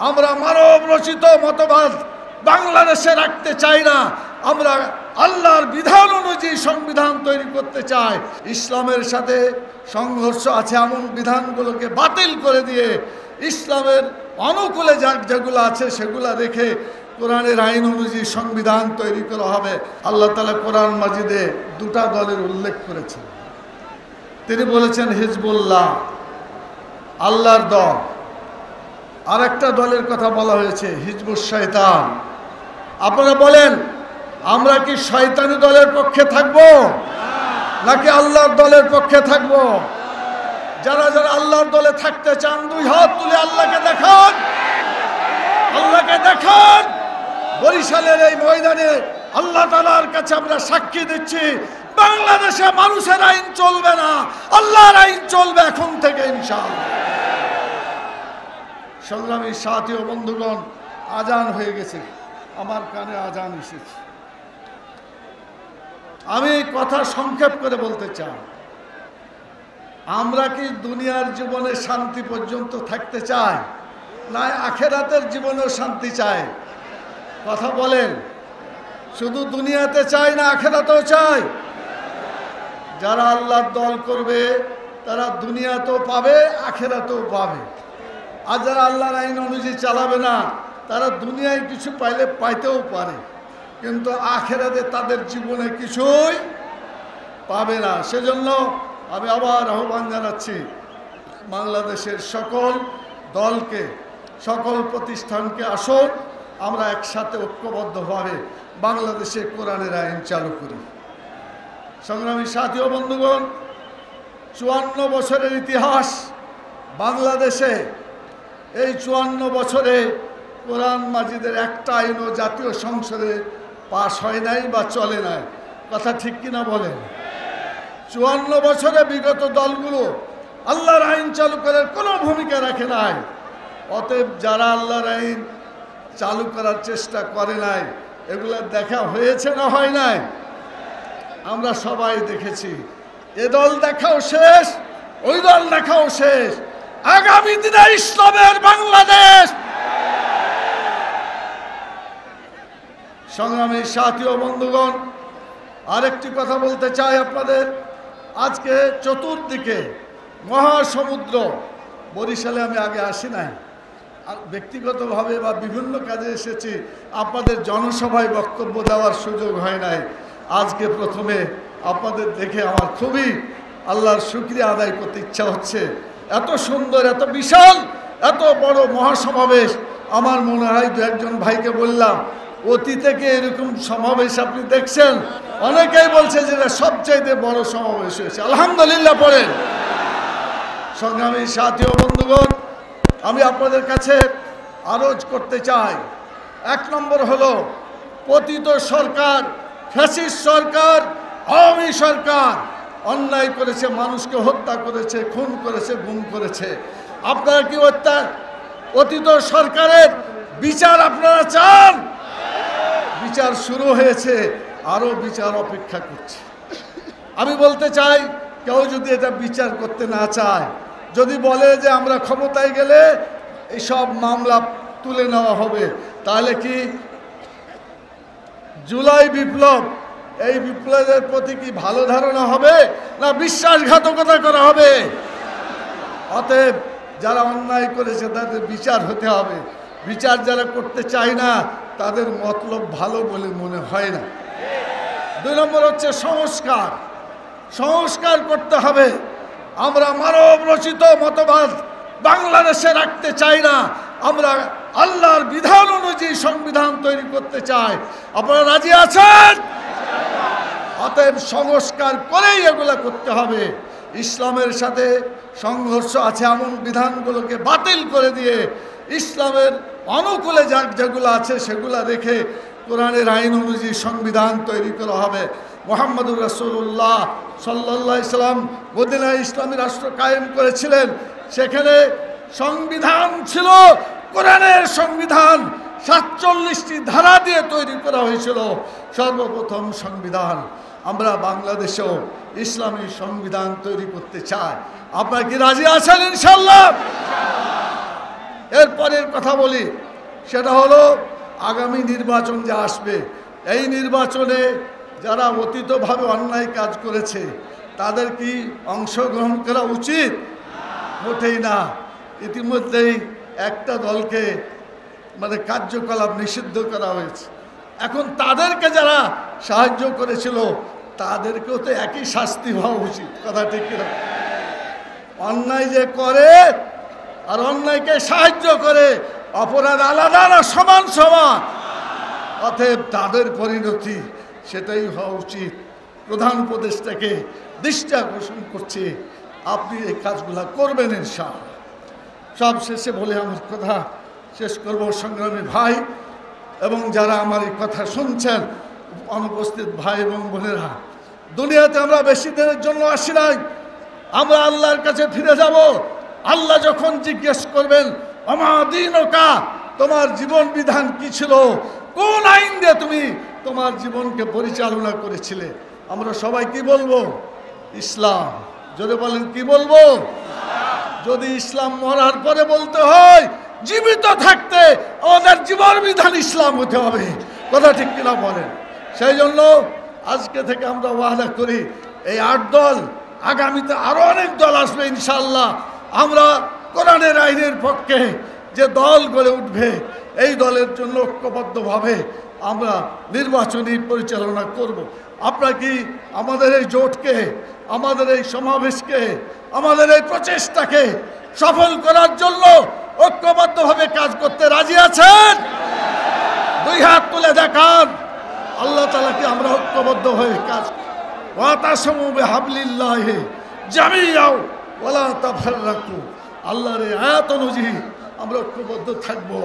আমরা মানব রচিত মতবাদ বাংলাদেশে রাখতে চাই না। আমরা আল্লাহর বিধান অনুযায়ী সংবিধান তৈরি করতে চাই। ইসলামের সাথে সংঘর্ষ আছে এমন বিধানগুলোকে বাতিল করে দিয়ে ইসলামের অনুকূলে যেগুলো আছে সেগুলো রেখে কোরআনের আইন অনুযায়ী সংবিধান তৈরি করা হবে। আল্লাহ তাআলা কোরআন মাজিদে দুটা দলের উল্লেখ করেছেন। তিনি বলেছেন হিজবুল্লাহ, আল্লাহর দল। আর একটা দলের কথা বলা হয়েছে হিজবুশ শয়তান। আপনারা বলেন, আমরা কি শয়তানি দলের পক্ষে থাকব নাকি আল্লাহর দলের পক্ষে থাকব? যারা যারা আল্লাহর দলে থাকতে চান দুই হাত তুলে আল্লাহকে দেখান, আল্লাহকে দেখান। বরিশালের এই ময়দানে আল্লাহ তাআলার কাছে আমরা সাক্ষী দিচ্ছি, বাংলাদেশে মানুষের আইন চলবে না, আল্লাহর আইন চলবে এখন থেকে ইনশাআল্লাহ। সংগ্রামী সাথী ও বন্ধুগণ, আজান হয়ে গেছে, আমার কানে আজান এসেছে। আমি কথা সংক্ষেপ করে বলতে চাই, আমরা কি দুনিয়ার জীবনে শান্তি পর্যন্ত থাকতে চাই না আখেরাতের জীবনেও শান্তি চাই? কথা বলেন, শুধু দুনিয়াতে চাই না আখেরাতেও চাই? যারা আল্লাহর দল করবে তারা দুনিয়াতেও পাবে, আখেরাতেও পাবে। আর যারা আল্লাহর আইন অনুযায়ী চালাবে না তারা দুনিয়ায় কিছু পাইলে পাইতেও পারে, কিন্তু আখেরাতে তাদের জীবনে কিছুই পাবে না। সেজন্য আমি আবার আহ্বান জানাচ্ছি বাংলাদেশের সকল দলকে, সকল প্রতিষ্ঠানকে, আসুন আমরা একসাথে ঐক্যবদ্ধভাবে বাংলাদেশে কোরআনের আইন চালু করি। সংগ্রামী সাথী ও বন্ধুগণ, 54 বছরের ইতিহাস বাংলাদেশে। এই 54 বছরে কোরআন মাজিদের একটা আইনও জাতীয় সংসদে পাশ হয় নাই বা চলে নাই। কথা ঠিক কিনা বলেন? 54 বছরে বিগত দলগুলো আল্লাহর আইন চালু করার কোনো ভূমিকা রাখে নাই। অতএব যারা আল্লাহর আইন চালু করার চেষ্টা করে নাই, এগুলো দেখা হয়েছে না হয় নাই? আমরা সবাই দেখেছি। এ দল দেখাও শেষ, ওই দল দেখাও শেষ। আগামী দিনে ইসলামের বাংলাদেশ। সংগ্রামী সাথী ও বন্ধুগণ, আরেকটি কথা বলতে চাই আপনাদের। আজকে চতুর্দিকে মহাসমুদ্র। বরিশালে আমি আগে আসি নাই, আর ব্যক্তিগতভাবে বা বিভিন্ন কাজে এসেছি, আপনাদের জনসভায় বক্তব্য দেওয়ার সুযোগ হয় নাই। আজকে প্রথমে আপনাদের দেখে আমার খুবই আল্লাহর শুকরিয়া আদায় করতে ইচ্ছা হচ্ছে। এত সুন্দর, এত বিশাল, এত বড় মহাসমাবেশ। আমার মনে হয় দু একজন ভাইকে বললাম, অতীতে কি এরকম সমাবেশ আপনি দেখছেন? অনেকেই বলছে যে এটা সবচাইতে বড় সমাবেশ হয়েছে। আলহামদুলিল্লাহ পড়েন। সংগ্রামী সাথী ও বন্ধুগণ, আমি আপনাদের কাছে আরজ করতে চাই, 1 নম্বর হলো পতিত সরকার, ফ্যাসিস্ট সরকার, আওয়ামী সরকার অন্যায় করেছে, মানুষকে হত্যা করেছে, খুন করেছে, গুম করেছে। আপনারা কি অতীত সরকারের বিচার আপনারা চান? বিচার শুরু হয়েছে, আরো বিচার অপেক্ষা করছে। আমি বলতে চাই, কেউ যদি এটা বিচার করতে না চায়, যদি বলে যে আমরা ক্ষমতায় গেলে এইসব মামলা তুলে নেওয়া হবে, তাহলে কি জুলাই বিপ্লব, এই বিপ্লবের প্রতি কি ভালো ধারণা হবে না বিশ্বাসঘাতকতা করা হবে? অতএব যারা অন্যায় করেছে তাদের বিচার হতে হবে। বিচার যারা করতে চায় না তাদের মতলব ভালো বলে মনে হয় না। 2 নম্বর হচ্ছে সংস্কার। সংস্কার করতে হবে। আমরা মানব রচিত মতবাদ বাংলাদেশে রাখতে চাই না। আমরা আল্লাহর বিধান অনুযায়ী সংবিধান তৈরি করতে চাই। আপনারা রাজি আছেন? অতএব সংস্কার করেই এগুলো করতে হবে। ইসলামের সাথে সংঘর্ষ আছে এমন বিধানগুলোকে বাতিল করে দিয়ে ইসলামের অনুকূলে যেগুলো আছে সেগুলো রেখে কোরআনের আইন অনুযায়ী সংবিধান তৈরি করা হবে। মুহাম্মদুর রাসূলুল্লাহ সাল্লাল্লাহু আলাইহি সাল্লাম মদিনায় ইসলামী রাষ্ট্র কায়েম করেছিলেন। সেখানে সংবিধান ছিল কোরআনের সংবিধান, 47টি ধারা দিয়ে তৈরি করা হয়েছিল সর্বপ্রথম সংবিধান। আমরা বাংলাদেশেও ইসলামী সংবিধান তৈরি করতে চাই। আপনারা কি রাজি আছেন? ইনশাআল্লাহ। এরপরের কথা বলি, সেটা হলো আগামী নির্বাচন যে আসবে, এই নির্বাচনে যারা অতীতভাবে অন্যায় কাজ করেছে তাদের কি অংশগ্রহণ করা উচিত? মোটেই না। ইতিমধ্যেই একটা দলকে কার্যকলাপ নিষিদ্ধ করা হয়েছে। এখন তাদেরকে যারা সাহায্য করেছিল তাদেরকেও তো একই শাস্তি হওয়া উচিত। কথা ঠিক কিনা? অন্যায় যে করে আর অন্যায়কে সাহায্য করে অপরাধ আলাদা না, সমান সমান। অতএব তাদের পরিণতি সেটাই হওয়া উচিত। প্রধান উপদেষ্টাকে দৃষ্টি আকর্ষণ করছে, আপনি এই কাজগুলো করবেন ইনশাআল্লাহ। সব শেষে বলে আমার কথা শেষ করব। সংগ্রামী ভাই এবং যারা আমার এই কথা শুনছেন, অনুপস্থিত ভাই এবং বোনেরা, দুনিয়াতে আমরা বেশি দিনের জন্য আসি নাই, আমরা আল্লাহর কাছে ফিরে যাব। আল্লাহ যখন জিজ্ঞেস করবেন আমা দীনুকা, তোমার জীবন বিধান কি ছিল, কোন আইন দিয়ে তুমি তোমার জীবনকে পরিচালনা করেছিলে, আমরা সবাই কি বলবো? ইসলাম। যদি বলেন কি বলবো? যদি ইসলাম মরার পরে বলতে হয়, জীবিত থাকতে আমাদের জীবন বিধান ইসলাম হতে হবে। কথা ঠিক কিনা বলেন? সেই জন্য আজকে থেকে আমরা ওয়াদা করি, এই 8 দল, আগামীতে আরো অনেক দল আসবে ইনশাআল্লাহ। আমরা কোরআনের আইনের পক্ষে যে দল গড়ে উঠবে, এই দলের জন্য ঐক্যবদ্ধভাবে আমরা নির্বাচনী পরিচালনা করব। আপনারা কি আমাদের এই জোটকে, আমাদের এই সমাবেশকে, আমাদের এই প্রচেষ্টাকে সফল করার জন্য ঐক্যবদ্ধভাবে কাজ করতে রাজি আছেন? 2 হাত তুলে দেখান। আল্লাহ তাআলা কি আমরা ঐক্যবদ্ধ হয়ে কাজ ওয়াতাসমু বিহাবলিল্লাহি জামিআ ওয়ালা তাফাররাকু, আল্লাহর এই আয়াত অনুযায়ী আমরা ঐক্যবদ্ধ থাকবো।